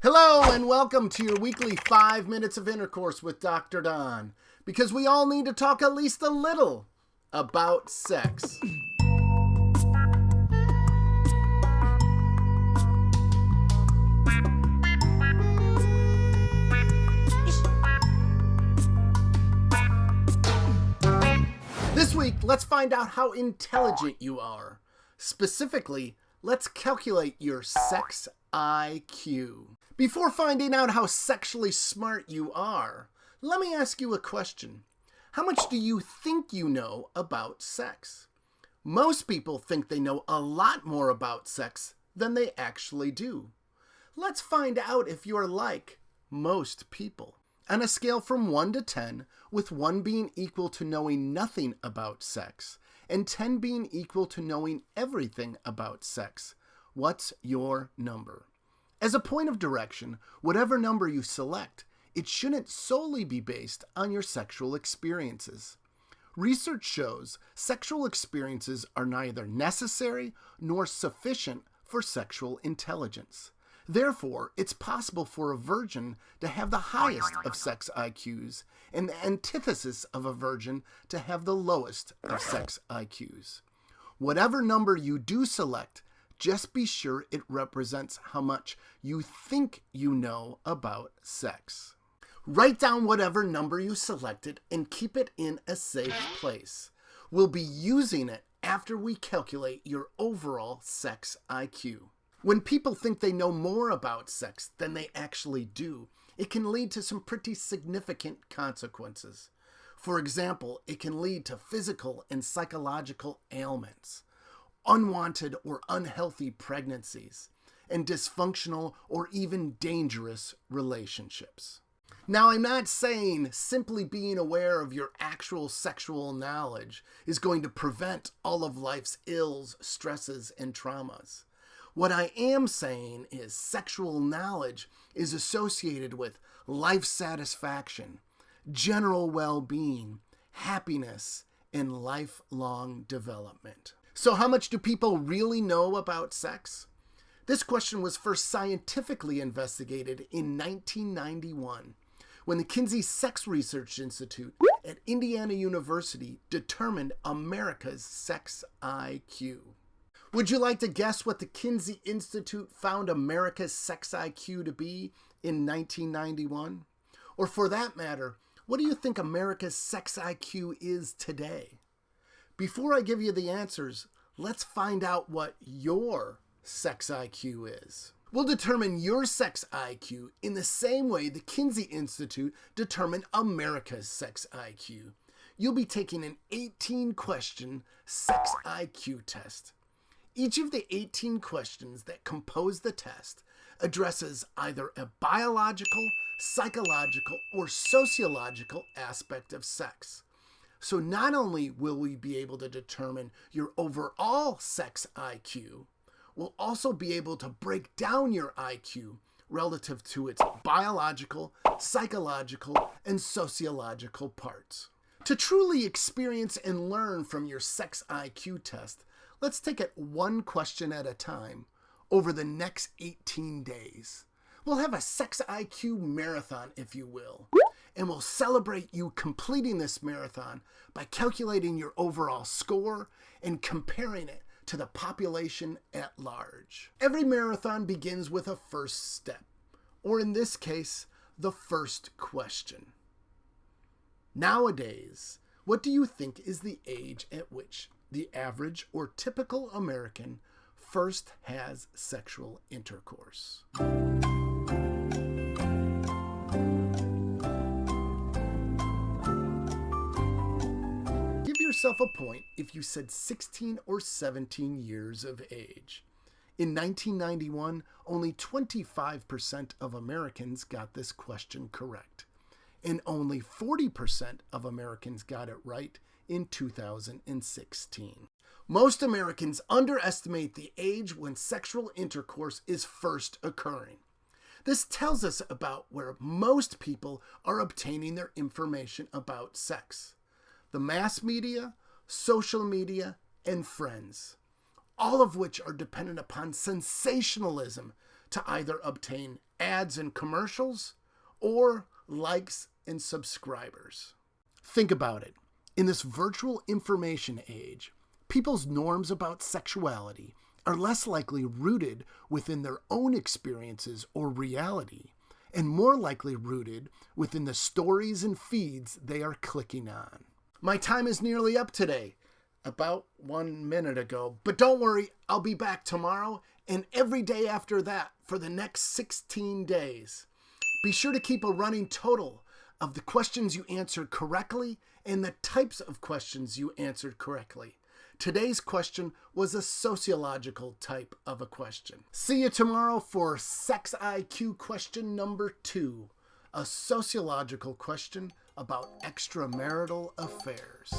Hello and welcome to your weekly 5 minutes of intercourse with Dr. Don, because we all need to talk at least a little about sex. This week, let's find out how intelligent you are. Specifically, let's calculate your sex IQ. Before finding out how sexually smart you are, let me ask you a question. How much do you think you know about sex? Most people think they know a lot more about sex than they actually do. Let's find out if you're like most people. On a scale from 1 to 10, with 1 being equal to knowing nothing about sex, and 10 being equal to knowing everything about sex, what's your number? As a point of direction, whatever number you select, it shouldn't solely be based on your sexual experiences. Research shows sexual experiences are neither necessary nor sufficient for sexual intelligence. Therefore, it's possible for a virgin to have the highest of sex IQs and the antithesis of a virgin to have the lowest of sex IQs. Whatever number you do select, just be sure it represents how much you think you know about sex. Write down whatever number you selected and keep it in a safe place. We'll be using it after we calculate your overall sex IQ. When people think they know more about sex than they actually do, it can lead to some pretty significant consequences. For example, it can lead to physical and psychological ailments, unwanted or unhealthy pregnancies, and dysfunctional or even dangerous relationships. Now, I'm not saying simply being aware of your actual sexual knowledge is going to prevent all of life's ills, stresses, and traumas. What I am saying is sexual knowledge is associated with life satisfaction, general well-being, happiness, and lifelong development. So how much do people really know about sex? This question was first scientifically investigated in 1991 when the Kinsey Sex Research Institute at Indiana University determined America's sex IQ. Would you like to guess what the Kinsey Institute found America's sex IQ to be in 1991? Or for that matter, what do you think America's sex IQ is today? Before I give you the answers, let's find out what your sex IQ is. We'll determine your sex IQ in the same way the Kinsey Institute determined America's sex IQ. You'll be taking an 18-question sex IQ test. Each of the 18 questions that compose the test addresses either a biological, psychological, or sociological aspect of sex. So not only will we be able to determine your overall sex IQ, we'll also be able to break down your IQ relative to its biological, psychological, and sociological parts. To truly experience and learn from your sex IQ test, let's take it one question at a time over the next 18 days. We'll have a sex IQ marathon, if you will, and we'll celebrate you completing this marathon by calculating your overall score and comparing it to the population at large. Every marathon begins with a first step, or in this case, the first question. Nowadays, what do you think is the age at which the average or typical American first has sexual intercourse? Give yourself a point if you said 16 or 17 years of age. In 1991, only 25% of Americans got this question correct, and only 40% of Americans got it right in 2016. Most Americans underestimate the age when sexual intercourse is first occurring. This tells us about where most people are obtaining their information about sex: the mass media, social media, and friends, all of which are dependent upon sensationalism to either obtain ads and commercials or likes and subscribers. Think about it. In this virtual information age, people's norms about sexuality are less likely rooted within their own experiences or reality, and more likely rooted within the stories and feeds they are clicking on. My time is nearly up today, about 1 minute ago, but don't worry, I'll be back tomorrow and every day after that for the next 16 days. Be sure to keep a running total of the questions you answered correctly and the types of questions you answered correctly. Today's question was a sociological type of a question. See you tomorrow for Sex IQ question number 2, a sociological question about extramarital affairs.